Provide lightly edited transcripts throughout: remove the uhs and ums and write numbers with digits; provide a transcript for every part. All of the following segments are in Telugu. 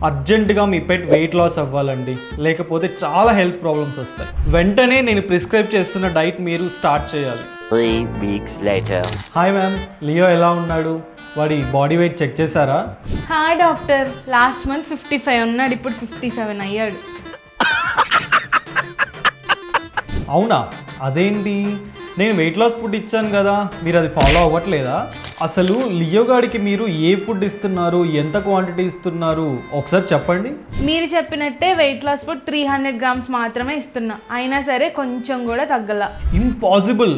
అర్జెంటుగా మీ పెట్ వెయిట్ లాస్ అవ్వాలండి, లేకపోతే చాలా హెల్త్ ప్రాబ్లమ్స్ వస్తాయి. వెంటనే నేను ప్రిస్క్రైబ్ చేస్తున్న డైట్ మీరు స్టార్ట్ చేయాలి. 3 weeks later. Hi ma'am, Leo ఎలా ఉన్నాడు? వాడి బాడీ వెయిట్ చెక్ చేశారా? హాయ్ డాక్టర్, లాస్ట్ మంత్ 55 ఉన్నాడు, ఇప్పుడు 57 అయ్యాడు. అవునా? అదేంటి, నేను వెయిట్ లాస్ ఫుడ్ ఇచ్చాను కదా, మీరు అది ఫాలో అవ్వట్లేదా? అసలు లియో గాడికి మీరు ఏ ఫుడ్ ఇస్తున్నారు, ఎంత క్వాంటిటీ ఇస్తున్నారు ఒకసారి చెప్పండి. మీరు చెప్పినట్టే వెయిట్ లాస్ ఫుడ్ 300 grams మాత్రమే ఇస్తున్నా, అయినా సరే కొంచెం కూడా తగ్గల. ఇంపాసిబుల్.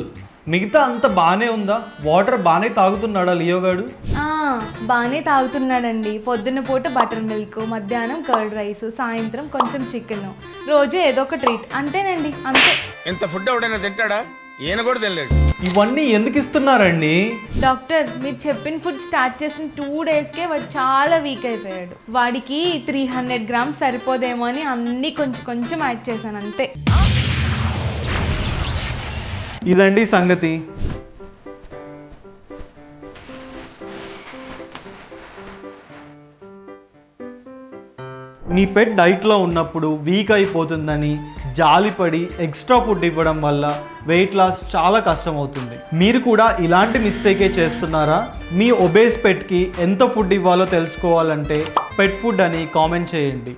మిగతా అంత బాగానే ఉందా? వాటర్ బాగానే తాగుతున్నాడా లియో గాడు? బాగానే తాగుతున్నాడండి. పొద్దున్న పూట బటర్ మిల్క్, మధ్యాహ్నం కర్డ్ రైస్, సాయంత్రం కొంచెం చికెన్, రోజు ఏదో ఒక ట్రీట్. అంతేనండి, అంతే. ఇంత ఫుడ్ ఎవడైనా తింటాడా? ఈయన కూడా తినలేడు. ఇవన్నీ ఎందుకు ఇస్తున్నారండి? డాక్టర్, మీరు చెప్పిన ఫుడ్ స్టార్ట్ చేసిన 2 daysకే వాడు చాలా వీక్ అయిపోయాడు. వాడికి 300 grams సరిపోదేమో అని అన్నీ కొంచెం కొంచెం యాడ్ చేశాను, అంతే. ఇదండి సంగతి. మీ పెట్ డైట్లో ఉన్నప్పుడు వీక్ అయిపోతుందని జాలిపడి ఎక్స్ట్రా ఫుడ్ ఇవ్వడం వల్ల వెయిట్ లాస్ చాలా కష్టం అవుతుంది. మీరు కూడా ఇలాంటి మిస్టేకే చేస్తున్నారా? మీ ఒబేస్ పెట్కి ఎంత ఫుడ్ ఇవ్వాలో తెలుసుకోవాలంటే పెట్ ఫుడ్ అని కామెంట్ చేయండి.